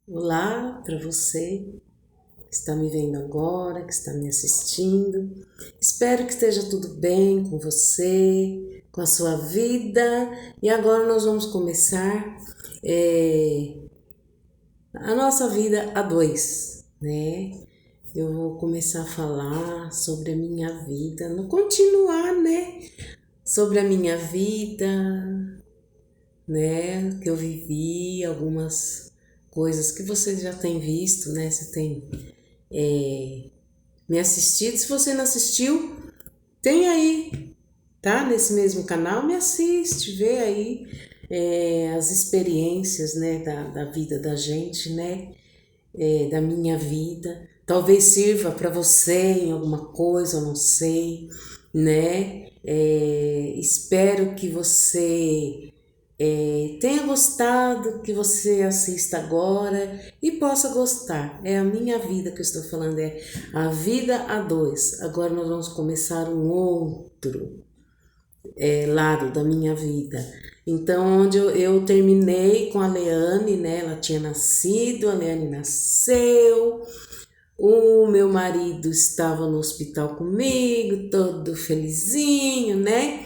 Olá para você que está me vendo agora, que está me assistindo. Espero que esteja tudo bem com você, com a sua vida. E agora nós vamos começar a nossa vida a dois, né? Eu vou começar a falar sobre a minha vida, no continuar, né? Sobre a minha vida, né? Que eu vivi, algumas coisas que você já tem visto, né? Você tem me assistido. Se você não assistiu, tem aí, tá? Nesse mesmo canal, me assiste, vê aí as experiências, né? Da vida da gente, né? Da minha vida. Talvez sirva para você em alguma coisa, eu não sei, né? Espero que você tenha gostado, que você assista agora e possa gostar. É a minha vida que eu estou falando, é a vida a dois. Agora nós vamos começar um outro lado da minha vida. Então, onde eu terminei com a Leane, né? Ela tinha nascido, a Leane nasceu. O meu marido estava no hospital comigo, todo felizinho, né?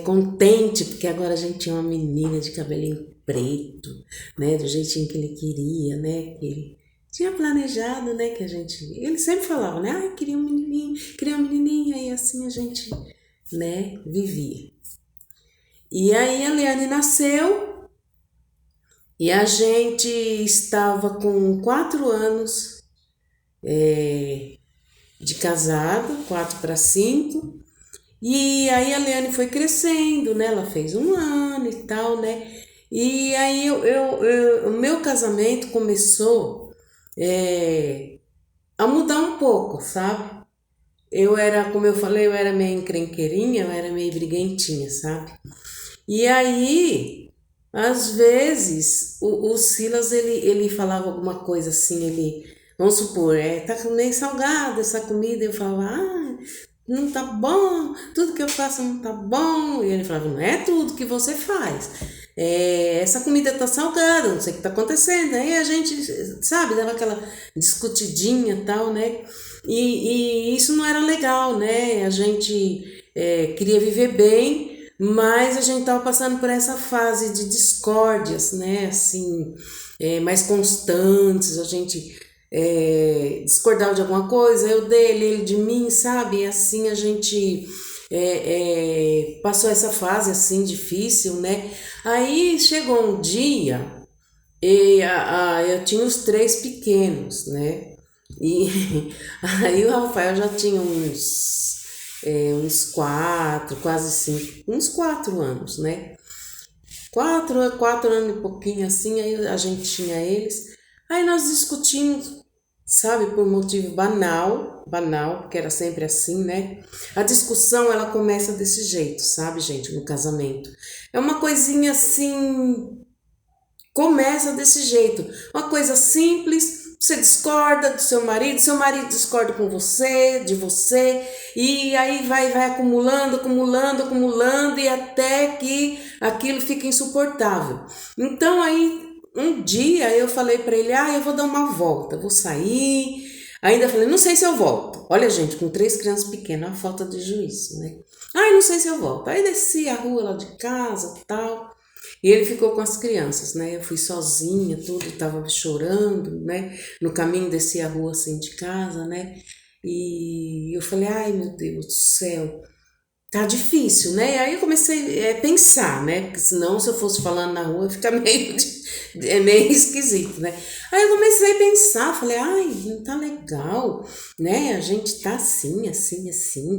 Contente, porque agora a gente tinha uma menina de cabelinho preto, né? Do jeitinho que ele queria, né? Que ele tinha planejado, né? Que a gente. Ele sempre falava, né? Ah, queria uma menininha, e assim a gente, né? Vivia. E aí a Leane nasceu e a gente estava com 4 anos de casado, 4 para 5. E aí a Leane foi crescendo, né? Ela fez 1 ano e tal, né? E aí o meu casamento começou a mudar um pouco, sabe? Eu era, como eu falei, eu era meio encrenqueirinha, eu era meio briguentinha, sabe? E aí, às vezes, o Silas, ele falava alguma coisa assim, vamos supor, tá meio salgada essa comida, eu falava, não tá bom, tudo que eu faço não tá bom. E ele falava, não é tudo que você faz. Essa comida tá salgada, não sei o que tá acontecendo. Aí a gente, sabe, dava aquela discutidinha e tal, né? E isso não era legal, né? A gente queria viver bem, mas a gente tava passando por essa fase de discórdias, né? Assim, mais constantes, a gente discordava de alguma coisa, eu dele, ele de mim, sabe? E assim a gente passou essa fase assim difícil, né? Aí chegou um dia e eu tinha os 3 pequenos, né? E aí o Rafael já tinha uns 4, quase 5, uns 4 anos, né? 4 anos e pouquinho assim, aí a gente tinha eles. Aí nós discutimos, sabe, por motivo banal, porque era sempre assim, né? A discussão, ela começa desse jeito, sabe, gente, no casamento. É uma coisinha assim, começa desse jeito, uma coisa simples, você discorda do seu marido discorda com você, de você, e aí vai acumulando, e até que aquilo fica insuportável. Então aí um dia eu falei para ele, eu vou dar uma volta, vou sair. Ainda falei, não sei se eu volto. Olha, gente, com 3 crianças pequenas, uma falta de juízo, né? Não sei se eu volto. Aí desci a rua lá de casa, tal. E ele ficou com as crianças, né? Eu fui sozinha, tudo, tava chorando, né? No caminho desci a rua assim de casa, né? E eu falei, ai meu Deus do céu, tá difícil, né? Aí eu comecei a pensar, né? Porque senão, se eu fosse falando na rua, fica meio esquisito, né? Aí eu comecei a pensar, falei, não tá legal, né? A gente tá assim,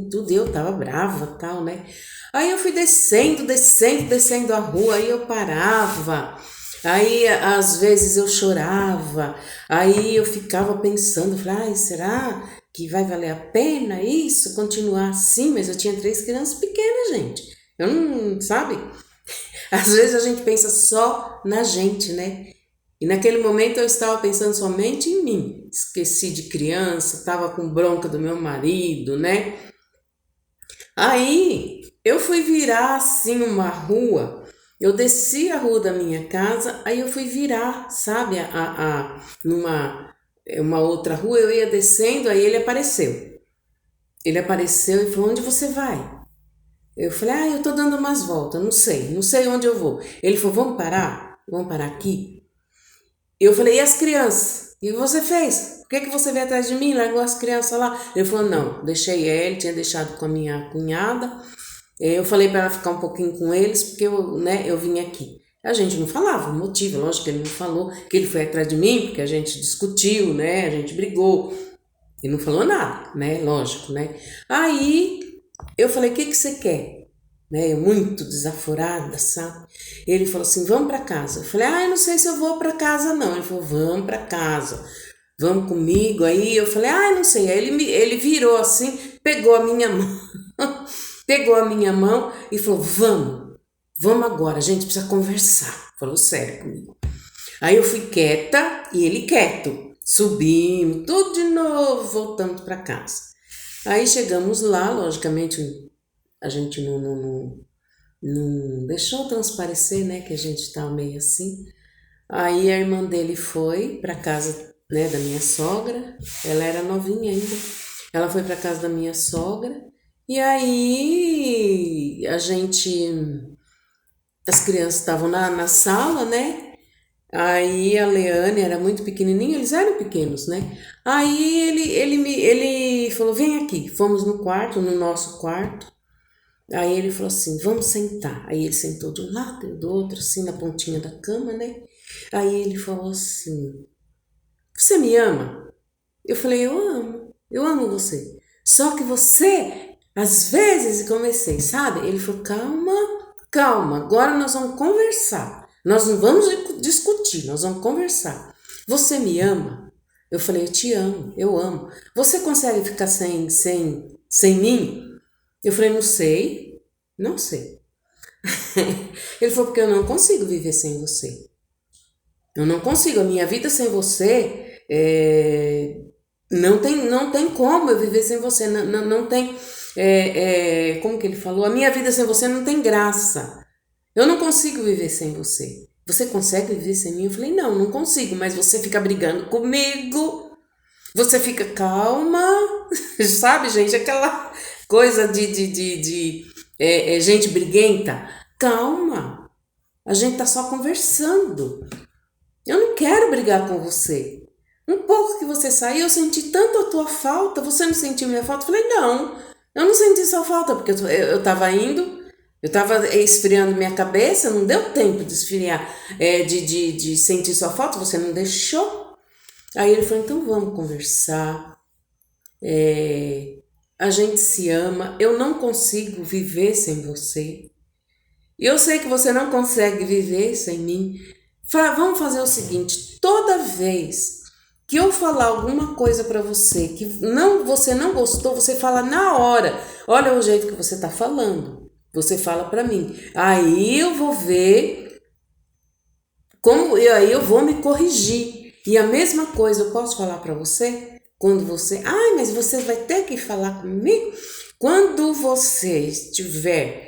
tudo. Eu tava brava, tal, né? Aí eu fui descendo a rua, aí eu parava. Aí, às vezes, eu chorava, aí eu ficava pensando, falei, será que vai valer a pena isso, continuar assim? Mas eu tinha 3 crianças pequenas, gente. Eu não, sabe? Às vezes a gente pensa só na gente, né? E naquele momento eu estava pensando somente em mim. Esqueci de criança, estava com bronca do meu marido, né? Aí eu fui virar assim uma rua Eu desci a rua da minha casa, aí eu fui virar, sabe, numa uma outra rua, eu ia descendo, aí ele apareceu. Ele apareceu e falou: onde você vai? Eu falei: ah, eu tô dando umas voltas, não sei onde eu vou. Ele falou: vamos parar? Vamos parar aqui? Eu falei: e as crianças? E você fez? Por que, que você veio atrás de mim? Largou as crianças lá? Ele falou: não, deixei ele, tinha deixado com a minha cunhada. Eu falei para ela ficar um pouquinho com eles, porque eu vim aqui. A gente não falava o motivo, lógico que ele não falou que ele foi atrás de mim, porque a gente discutiu, né? A gente brigou. Ele não falou nada, né? Lógico, né? Aí eu falei: o que, que você quer? Né? Eu muito desaforada, sabe? Ele falou assim: vamos para casa. Eu falei: ah, eu não sei se eu vou para casa, não. Ele falou: vamos para casa. Vamos comigo. Aí eu falei: ah, eu não sei. Aí ele virou assim, pegou a minha mão, pegou a minha mão e falou: vamos agora, a gente precisa conversar. Falou sério comigo. Aí eu fui quieta e ele quieto. Subimos, tudo de novo, voltamos para casa. Aí chegamos lá, logicamente, a gente não deixou transparecer, né, que a gente tá meio assim. Aí a irmã dele foi para casa, né, da minha sogra. Ela era novinha ainda. Ela foi para casa da minha sogra. E aí as crianças estavam na sala, né? Aí a Leane era muito pequenininha, eles eram pequenos, né? Aí ele falou: vem aqui. Fomos no quarto, no nosso quarto. Aí ele falou assim: vamos sentar. Aí ele sentou de um lado e do outro, assim, na pontinha da cama, né? Aí ele falou assim: você me ama? Eu falei: eu amo você. Só que você, às vezes, e comecei, sabe? Ele falou: calma, calma, agora nós vamos conversar. Nós não vamos discutir, nós vamos conversar. Você me ama? Eu falei: eu te amo, eu amo. Você consegue ficar sem mim? Eu falei: não sei, não sei. Ele falou: porque eu não consigo viver sem você. Eu não consigo, a minha vida sem você não tem como eu viver sem você. Não tem, como que ele falou? A minha vida sem você não tem graça. Eu não consigo viver sem você. Você consegue viver sem mim? Eu falei: não consigo, mas você fica brigando comigo. Você fica calma, sabe, gente? Aquela coisa de gente briguenta. Calma, a gente tá só conversando. Eu não quero brigar com você. Um pouco que você saiu, eu senti tanto a tua falta. Você não sentiu minha falta? Eu falei: não, eu não senti sua falta, porque eu tava indo, eu tava esfriando minha cabeça, não deu tempo de esfriar, de sentir sua falta, você não deixou. Aí ele falou: então vamos conversar, a gente se ama, eu não consigo viver sem você. E eu sei que você não consegue viver sem mim. Vamos fazer o seguinte: toda vez que eu falar alguma coisa para você que você não gostou, você fala na hora. Olha o jeito que você tá falando. Você fala para mim. Aí eu vou ver e aí eu vou me corrigir. E a mesma coisa eu posso falar para você quando você, mas você vai ter que falar comigo quando você estiver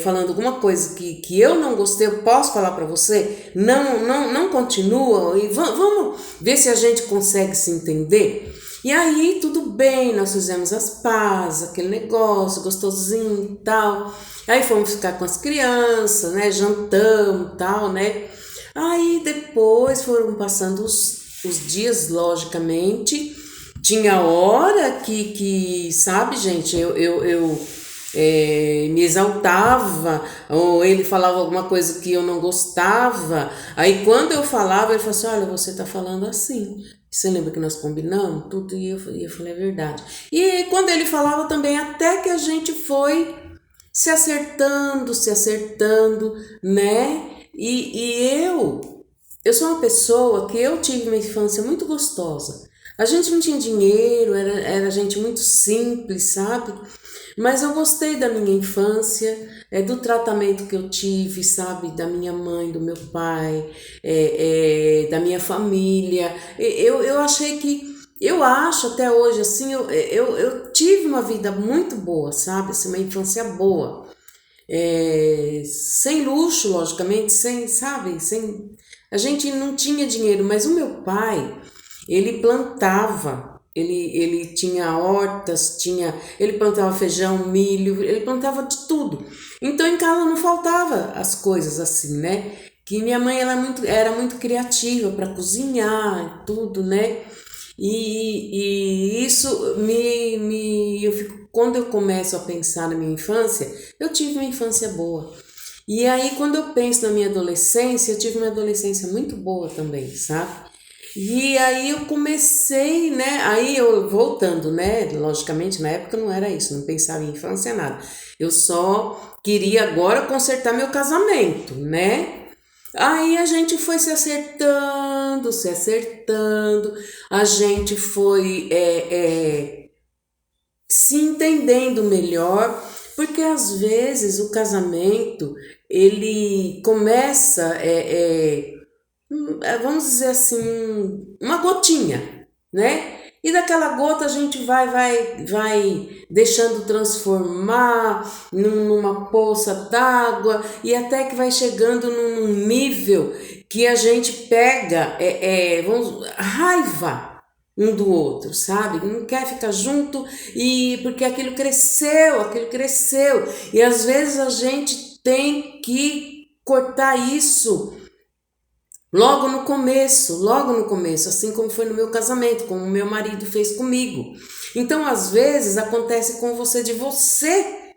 falando alguma coisa que eu não gostei, eu posso falar para você? Não continua e vamos ver se a gente consegue se entender. E aí tudo bem, nós fizemos as pazes, aquele negócio gostosinho e tal. Aí fomos ficar com as crianças, né? Jantamos e tal, né? Aí depois foram passando os dias, logicamente. Tinha hora que sabe, gente, eu me exaltava, ou ele falava alguma coisa que eu não gostava. Aí quando eu falava, ele falou assim: olha, você tá falando assim. Você lembra que nós combinamos tudo? E eu falei: é verdade. E quando ele falava também, até que a gente foi se acertando, né? E eu sou uma pessoa que eu tive uma infância muito gostosa. A gente não tinha dinheiro, era gente muito simples, sabe? Mas eu gostei da minha infância, do tratamento que eu tive, sabe? Da minha mãe, do meu pai, da minha família. Eu achei eu acho até hoje, assim, eu tive uma vida muito boa, sabe? Assim, uma infância boa. sem luxo, logicamente, sem, sabe, sem... A gente não tinha dinheiro, mas o meu pai, ele plantava, ele tinha hortas, ele plantava feijão, milho, ele plantava de tudo. Então em casa não faltava as coisas assim, né? Que minha mãe era muito criativa para cozinhar, tudo, né? E isso eu fico, quando eu começo a pensar na minha infância, eu tive uma infância boa. E aí, quando eu penso na minha adolescência, eu tive uma adolescência muito boa também, sabe? E aí eu comecei, né? Aí eu voltando, né? Logicamente, na época não era isso, não pensava em infância, nada. Eu só queria agora consertar meu casamento, né? Aí a gente foi se acertando, a gente foi se entendendo melhor, porque às vezes o casamento ele começa, vamos dizer assim, uma gotinha, né? E daquela gota a gente vai deixando transformar numa poça d'água e até que vai chegando num nível que a gente pega raiva um do outro, sabe? Não quer ficar junto e porque aquilo cresceu. E às vezes a gente tem que cortar isso logo no começo, assim como foi no meu casamento, como o meu marido fez comigo. Então, às vezes, acontece com você de você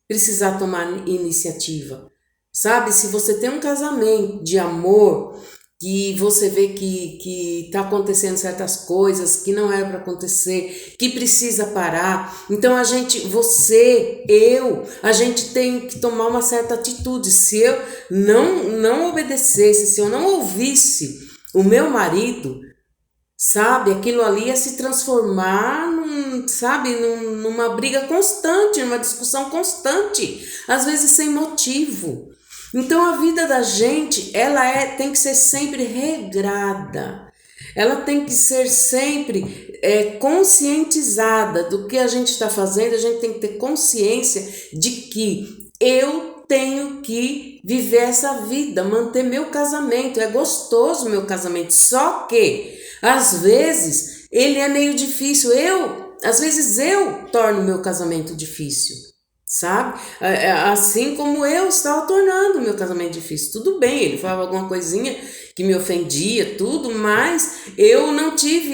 precisar tomar iniciativa, sabe? Se você tem um casamento de amor, que você vê que tá acontecendo certas coisas que não era para acontecer, que precisa parar. Então a gente tem que tomar uma certa atitude. Se eu não obedecesse, se eu não ouvisse o meu marido, sabe, aquilo ali ia se transformar numa briga constante, numa discussão constante, às vezes sem motivo. Então a vida da gente, tem que ser sempre regrada. Ela tem que ser sempre conscientizada do que a gente está fazendo. A gente tem que ter consciência de que eu tenho que viver essa vida, manter meu casamento. É gostoso meu casamento, só que às vezes ele é meio difícil. Às vezes eu torno meu casamento difícil, sabe? Assim como eu estava tornando o meu casamento difícil. Tudo bem, ele falava alguma coisinha que me ofendia, tudo, mas eu não tinha,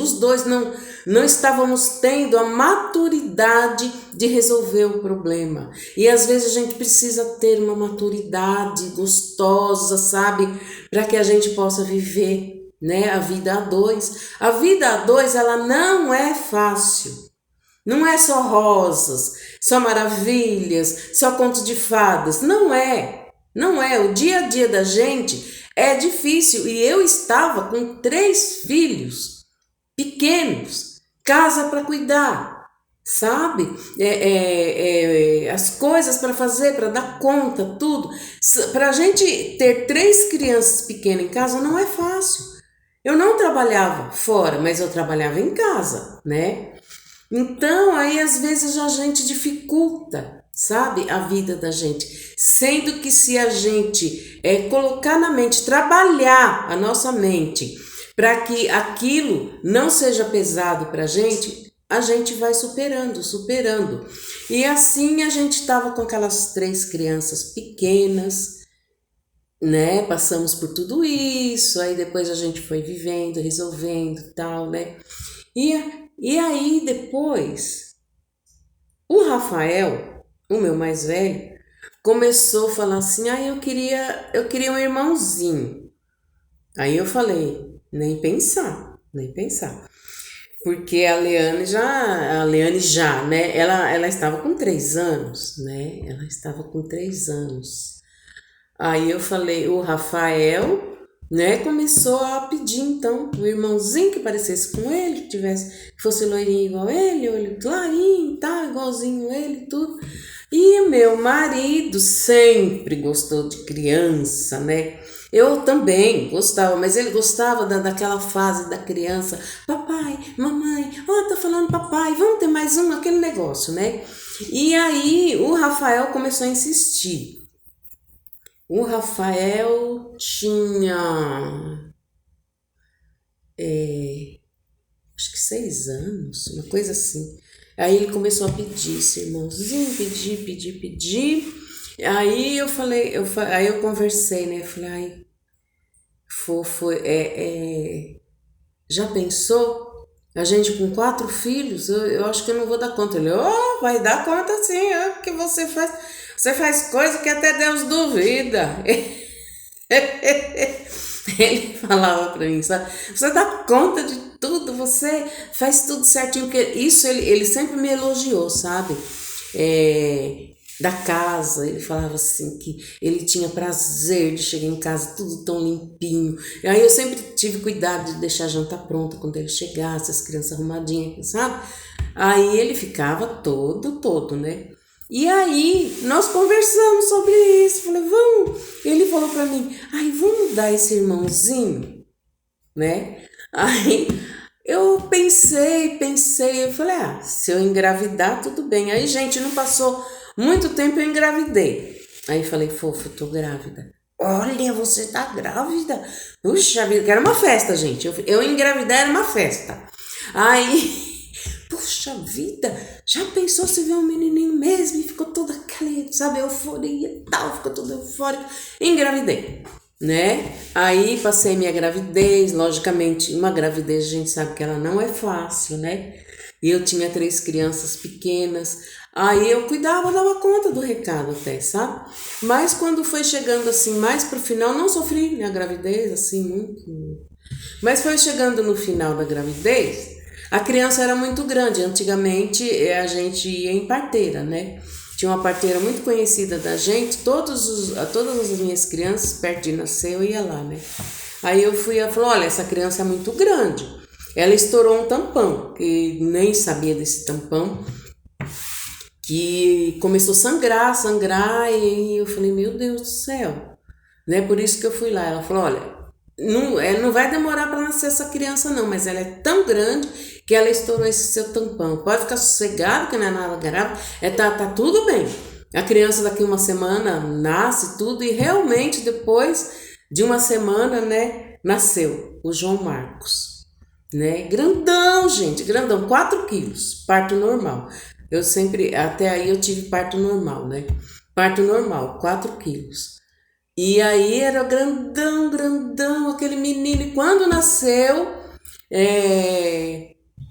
os dois não estávamos tendo a maturidade de resolver o problema. E às vezes a gente precisa ter uma maturidade gostosa, sabe? Para que a gente possa viver, né, a vida a dois. A vida a dois, ela não é fácil. Não é só rosas, só maravilhas, só contos de fadas. Não é. Não é. O dia a dia da gente é difícil. E eu estava com 3 filhos pequenos, casa para cuidar, sabe? As coisas para fazer, para dar conta, tudo. Para a gente ter 3 crianças pequenas em casa não é fácil. Eu não trabalhava fora, mas eu trabalhava em casa, né? Então, aí às vezes a gente dificulta, sabe, a vida da gente. Sendo que se a gente colocar na mente, trabalhar a nossa mente para que aquilo não seja pesado para a gente vai superando. E assim a gente estava com aquelas 3 crianças pequenas, né? Passamos por tudo isso, aí depois a gente foi vivendo, resolvendo e tal, né? E aí depois, o Rafael, o meu mais velho, começou a falar assim, eu queria um irmãozinho. Aí eu falei, nem pensar. Porque a Leane já, né, ela estava com 3 anos, né, Aí eu falei, o Rafael, né, começou a pedir então um irmãozinho que parecesse com ele, que fosse loirinho igual ele, olho clarinho, tá, igualzinho ele, tudo. E meu marido sempre gostou de criança, né? Eu também gostava, mas ele gostava daquela fase da criança. Papai, mamãe, ó, tá falando papai, vamos ter mais um, aquele negócio, né? E aí o Rafael começou a insistir. O Rafael tinha, acho que 6 anos, uma coisa assim. Aí ele começou a pedir, esse irmãozinho, pedir. Aí eu falei, aí eu conversei, né? Eu falei, ai, fofo, já pensou? A gente com 4 filhos, eu acho que eu não vou dar conta. Ele, oh, vai dar conta sim, é o que você faz coisa que até Deus duvida. Ele falava pra mim, sabe? Você dá conta de tudo, você faz tudo certinho, porque isso ele sempre me elogiou, sabe? É, da casa, ele falava assim que ele tinha prazer de chegar em casa tudo tão limpinho. E aí eu sempre tive cuidado de deixar a janta pronta quando ele chegasse, as crianças arrumadinhas, sabe? Aí ele ficava todo, né? E aí nós conversamos sobre isso, falei, vamos. Ele falou pra mim, ai, vamos dar esse irmãozinho, né? Aí eu pensei, eu falei, ah, se eu engravidar, tudo bem. Aí, gente, não passou muito tempo, eu engravidei. Aí falei, fofo, eu tô grávida. Olha, você tá grávida? Puxa vida, que era uma festa, gente. Eu engravidar era uma festa. Aí, puxa vida, já pensou se ver um menininho mesmo? E ficou toda aquela, sabe, euforia e tal, ficou toda eufórica. Engravidei, né? Aí passei minha gravidez, logicamente, uma gravidez a gente sabe que ela não é fácil, né? E eu tinha 3 crianças pequenas, aí eu cuidava, dava conta do recado até, sabe? Mas quando foi chegando assim, mais pro final, não sofri minha gravidez, assim, muito. Mas foi chegando no final da gravidez, a criança era muito grande. Antigamente a gente ia em parteira, né? Tinha uma parteira muito conhecida da gente, todas as minhas crianças, perto de nascer, eu ia lá, né? Aí eu fui, ela falou, olha, essa criança é muito grande. Ela estourou um tampão, que nem sabia desse tampão, que começou a sangrar, e eu falei, meu Deus do céu, né? Por isso que eu fui lá. Ela falou, olha, não vai demorar para nascer essa criança não, mas ela é tão grande que ela estourou esse seu tampão. Pode ficar sossegado que não é nada grave, tá tudo bem. A criança daqui uma semana nasce tudo e realmente depois de uma semana, né, nasceu o João Marcos, né? Grandão, gente, grandão, 4 quilos, parto normal. Eu sempre, até aí eu tive parto normal, né? Parto normal, 4 quilos. E aí era grandão, aquele menino. E quando nasceu,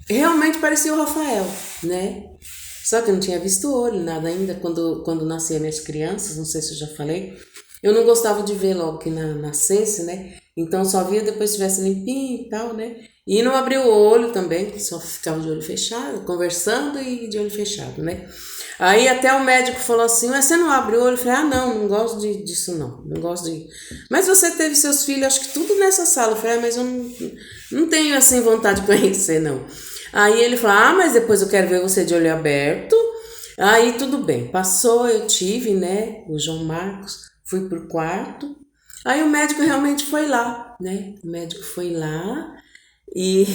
realmente parecia o Rafael, né? Só que eu não tinha visto o olho, nada ainda, quando nasciam minhas crianças, não sei se eu já falei. Eu não gostava de ver logo que nascesse, né? Então só via depois que estivesse limpinho e tal, né? E não abria o olho também, só ficava de olho fechado, conversando e de olho fechado, né? Aí até o médico falou assim, mas você não abre o olho? Eu falei, ah, não gosto disso não gosto de... Mas você teve seus filhos, acho que tudo nessa sala. Eu falei, ah, mas eu não tenho assim vontade de conhecer, não. Aí ele falou, ah, mas depois eu quero ver você de olho aberto. Aí tudo bem, passou, eu tive, né, o João Marcos, fui pro quarto. Aí o médico realmente foi lá, né? O médico foi lá e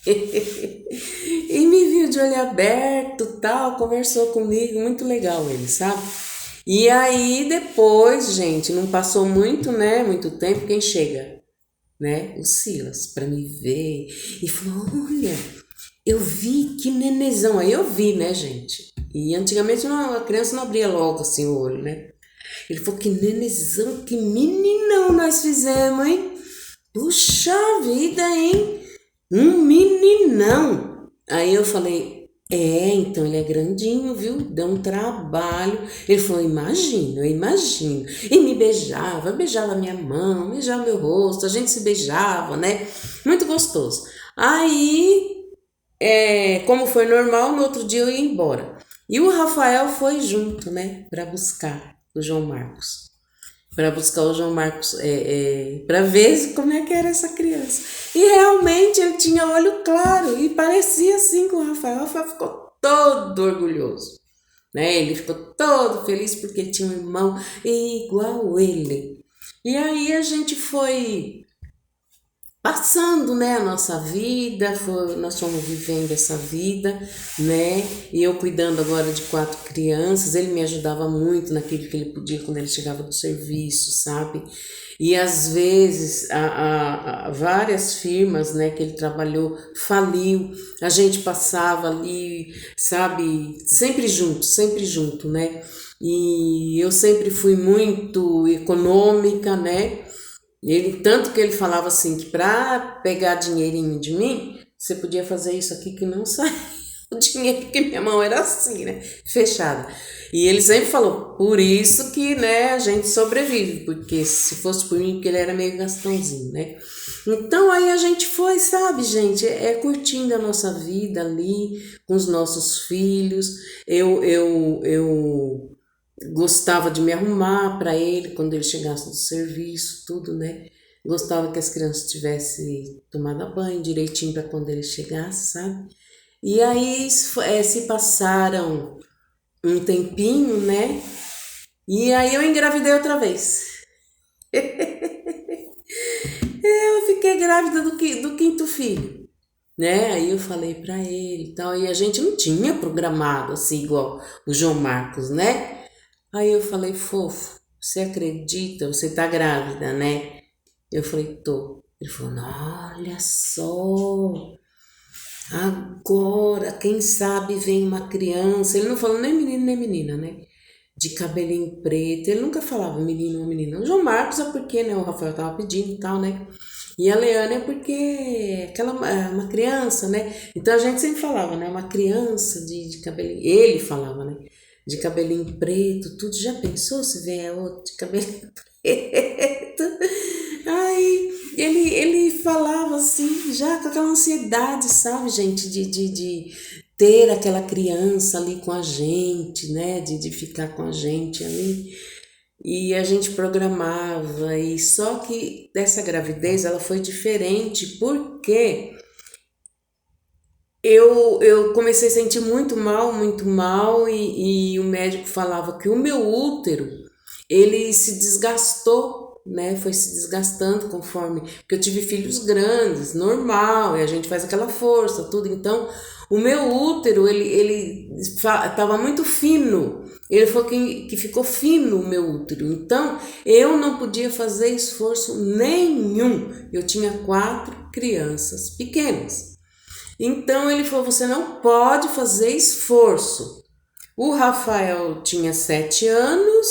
e me viu de olho aberto, tal, conversou comigo, muito legal ele, sabe? E aí depois, gente, não passou muito, né, muito tempo, quem chega, né? O Silas, para me ver e falou, olha, eu vi que nenezão, aí eu vi, né, gente? E antigamente a criança não abria logo assim o olho, né? Ele falou, que nenezão, que meninão nós fizemos, hein? Puxa vida, hein? Um meninão. Aí eu falei, então ele é grandinho, viu? Deu um trabalho. Ele falou, eu imagino. E me beijava minha mão, beijava meu rosto, a gente se beijava, né? Muito gostoso. Aí, como foi normal, no outro dia eu ia embora. E o Rafael foi junto, né? Para buscar o João Marcos. Para buscar o João Marcos, para ver como é que era essa criança. E realmente ele tinha olho claro e parecia assim com o Rafael. O Rafael ficou todo orgulhoso, né? Ele ficou todo feliz porque ele tinha um irmão igual ele. E aí a gente foi passando, né, a nossa vida, nós fomos vivendo essa vida, né, e eu cuidando agora de 4 crianças, ele me ajudava muito naquilo que ele podia quando ele chegava do serviço, sabe, e às vezes várias firmas, né, que ele trabalhou, faliu, a gente passava ali, sabe, sempre junto, né, e eu sempre fui muito econômica, né, ele, tanto que ele falava assim, que para pegar dinheirinho de mim, você podia fazer isso aqui que não sai o dinheiro, porque minha mão era assim, né, fechada. E ele sempre falou, por isso que, né, a gente sobrevive, porque se fosse por mim, porque ele era meio gastãozinho, né. Então aí a gente foi, sabe, gente, curtindo a nossa vida ali, com os nossos filhos, eu gostava de me arrumar para ele quando ele chegasse do serviço, tudo, né? Gostava que as crianças tivessem tomado banho direitinho para quando ele chegasse, sabe? E aí se passaram um tempinho, né? E aí eu engravidei outra vez. Eu fiquei grávida do quinto filho, né? Aí eu falei para ele e tal, e a gente não tinha programado assim, igual o João Marcos, né? Aí eu falei, fofo, você acredita? Você tá grávida, né? Eu falei, tô. Ele falou, olha só, agora, quem sabe vem uma criança. Ele não falou nem menino nem menina, né? De cabelinho preto. Ele nunca falava menino ou menina. O João Marcos é porque, né? O Rafael tava pedindo e tal, né? E a Leana é porque é uma criança, né? Então a gente sempre falava, né? Uma criança de cabelinho. Ele falava, né? De cabelinho preto, tudo. Já pensou se vier outro de cabelinho preto? Aí ele falava assim, já com aquela ansiedade, sabe, gente, de ter aquela criança ali com a gente, né? De ficar com a gente ali. E a gente programava, e só que dessa gravidez ela foi diferente, porque eu comecei a sentir muito mal, e o médico falava que o meu útero, ele se desgastou, né? Foi se desgastando conforme, porque eu tive filhos grandes, normal, e a gente faz aquela força, tudo. Então, o meu útero, ele estava muito fino. Ele falou que ficou fino o meu útero. Então, eu não podia fazer esforço nenhum. Eu tinha 4 crianças pequenas. Então ele falou: você não pode fazer esforço. O Rafael tinha 7 anos,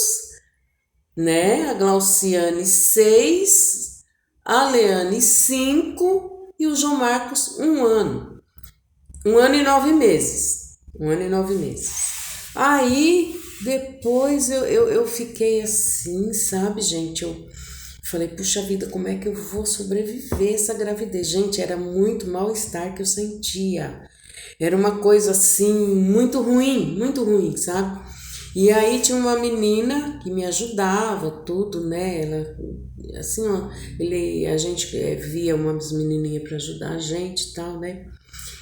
né? A Glauciane 6, a Leane 5 e o João Marcos 1 ano. 1 ano e 9 meses. 1 ano e 9 meses. Aí depois eu fiquei assim, sabe, gente? Eu falei, puxa vida, como é que eu vou sobreviver a essa gravidez? Gente, era muito mal-estar que eu sentia. Era uma coisa assim, muito ruim, sabe? E aí tinha uma menina que me ajudava, tudo, né? Ela, assim, ó, a gente via umas menininhas para ajudar a gente e tal, né?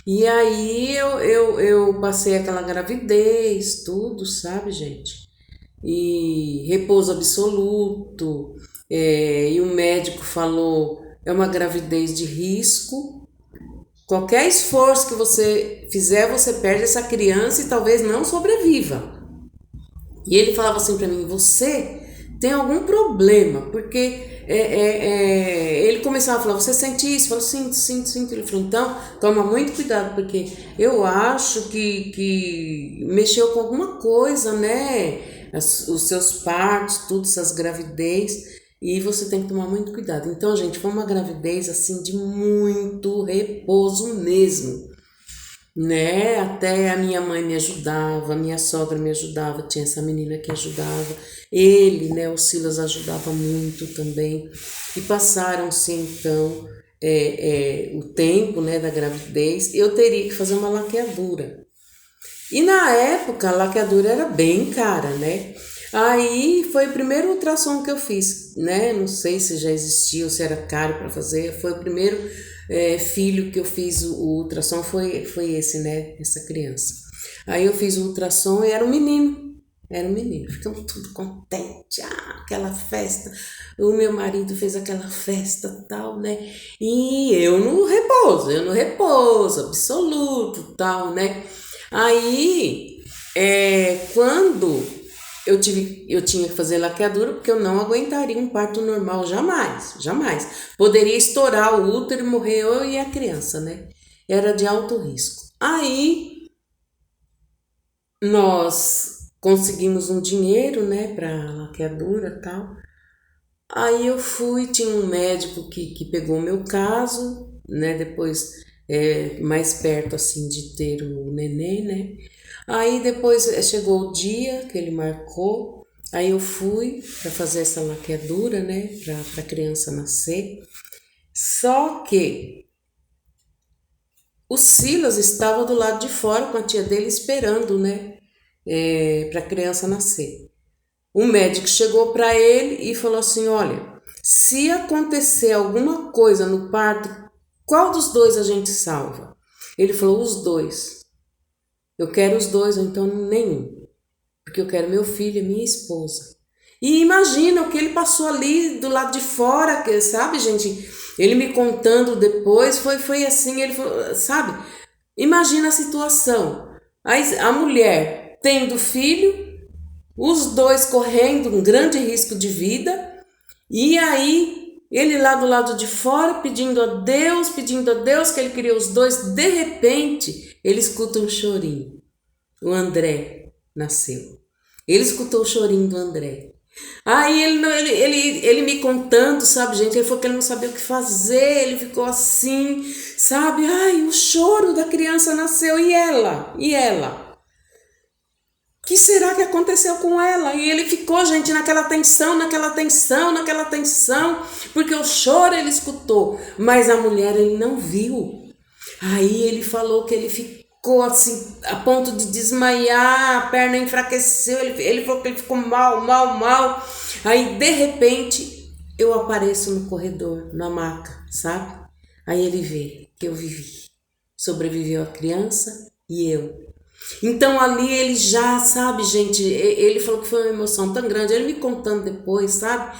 E aí eu passei aquela gravidez, tudo, sabe, gente? E repouso absoluto, e o médico falou, é uma gravidez de risco, qualquer esforço que você fizer, você perde essa criança e talvez não sobreviva. E ele falava assim para mim, você tem algum problema, porque ele começava a falar, você sente isso? Eu falava, sinto. Ele falou, então, toma muito cuidado, porque eu acho que mexeu com alguma coisa, né? Os seus partos, tudo, essas gravidez, e você tem que tomar muito cuidado. Então, gente, foi uma gravidez, assim, de muito repouso mesmo, né? Até a minha mãe me ajudava, a minha sogra me ajudava, tinha essa menina que ajudava, ele, né? O Silas ajudava muito também. E passaram-se então o tempo, né, da gravidez. Eu teria que fazer uma laqueadura. E na época a laqueadura era bem cara, né? Aí foi o primeiro ultrassom que eu fiz, né? Não sei se já existia ou se era caro para fazer. Foi o primeiro filho que eu fiz o ultrassom, foi esse, né? Essa criança. Aí eu fiz o ultrassom e era um menino. Era um menino. Ficamos tudo contentes. Aquela festa. o meu marido fez aquela festa tal, né? E eu no repouso absoluto tal, né? Aí, quando eu tinha que fazer laqueadura, porque eu não aguentaria um parto normal, jamais, jamais. Poderia estourar o útero e morrer eu e a criança, né? Era de alto risco. Aí, nós conseguimos um dinheiro, né, para laqueadura e tal. Aí eu fui, tinha um médico que pegou o meu caso, né, depois, mais perto, assim, de ter o neném, né. Aí depois chegou o dia que ele marcou, aí eu fui para fazer essa laqueadura, né, para a criança nascer. Só que o Silas estava do lado de fora com a tia dele esperando, né, para a criança nascer. O médico chegou para ele e falou assim: olha, se acontecer alguma coisa no parto, qual dos dois a gente salva? Ele falou: os dois. Eu quero os dois, ou então nenhum, porque eu quero meu filho e minha esposa. E imagina o que ele passou ali do lado de fora, que, sabe, gente? Ele me contando depois, foi assim, ele falou, sabe? Imagina a situação. A mulher tendo filho, os dois correndo um grande risco de vida, e aí ele lá do lado de fora pedindo a Deus que ele queria os dois. De repente, ele escuta um chorinho. O André nasceu. Ele escutou o chorinho do André. Aí ele me contando, sabe, gente? Ele falou que ele não sabia o que fazer, ele ficou assim, sabe? Ai, o choro da criança nasceu, e ela? E ela? O que será que aconteceu com ela? E ele ficou, gente, naquela tensão, porque o choro ele escutou, mas a mulher ele não viu. Aí ele falou que ele ficou assim, a ponto de desmaiar, a perna enfraqueceu, ele falou que ele ficou mal. Aí, de repente, eu apareço no corredor, na maca, sabe? Aí ele vê que eu vivi. Sobreviveu a criança e eu. Então ali ele já, sabe, gente, ele falou que foi uma emoção tão grande, ele me contando depois, sabe,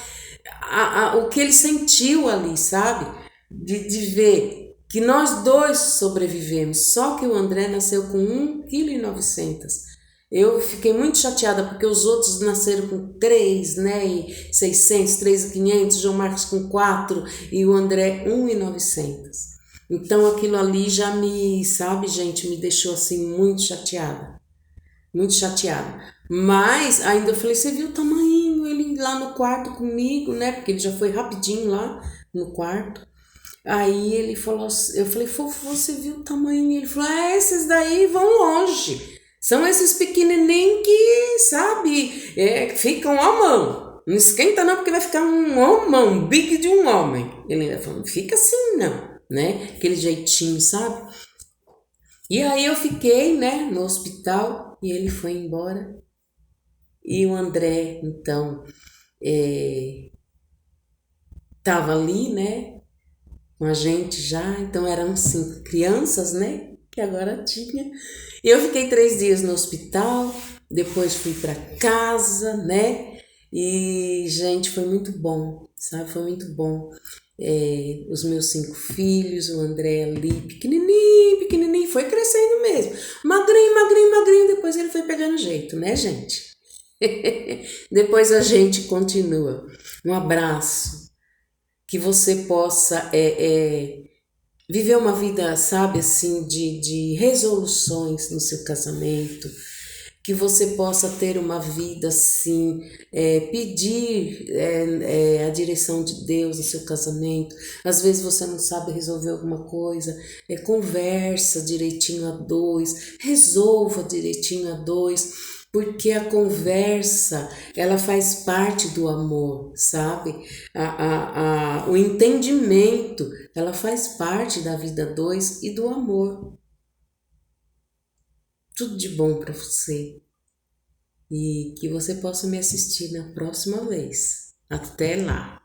o que ele sentiu ali, sabe, de ver que nós dois sobrevivemos, só que o André nasceu com 1,9 kg. Eu fiquei muito chateada porque os outros nasceram com 3, né, e 600, 3,500, João Marcos com 4 e o André 1,900. Então aquilo ali já me, sabe, gente, me deixou assim muito chateada. Muito chateada. Mas ainda eu falei: você viu o tamanho? Ele lá no quarto comigo, né? Porque ele já foi rapidinho lá no quarto. Aí ele falou, eu falei: fofo, você viu o tamanho? Ele falou: esses daí vão longe. São esses pequenininhos que, sabe, ficam à mão. Não esquenta não, porque vai ficar um homão, um big de um homem. Ele ainda falou: não fica assim não, né? Aquele jeitinho, sabe? E aí eu fiquei, né, no hospital e ele foi embora. E o André, então, tava ali, né, com a gente já. Então eram 5 crianças, né, que agora tinha. Eu fiquei 3 dias no hospital, depois fui para casa, né, e, gente, foi muito bom, sabe, foi muito bom. Os meus 5 filhos, o André ali, pequenininho, foi crescendo mesmo, magrinho, depois ele foi pegando jeito, né, gente? Depois a gente continua. Um abraço, que você possa viver uma vida, sabe, assim, de resoluções no seu casamento, que você possa ter uma vida assim, pedir a direção de Deus no seu casamento. Às vezes você não sabe resolver alguma coisa, conversa direitinho a dois, resolva direitinho a dois, porque a conversa, ela faz parte do amor, sabe? O entendimento, ela faz parte da vida a dois e do amor. Tudo de bom para você e que você possa me assistir na próxima vez. Até lá!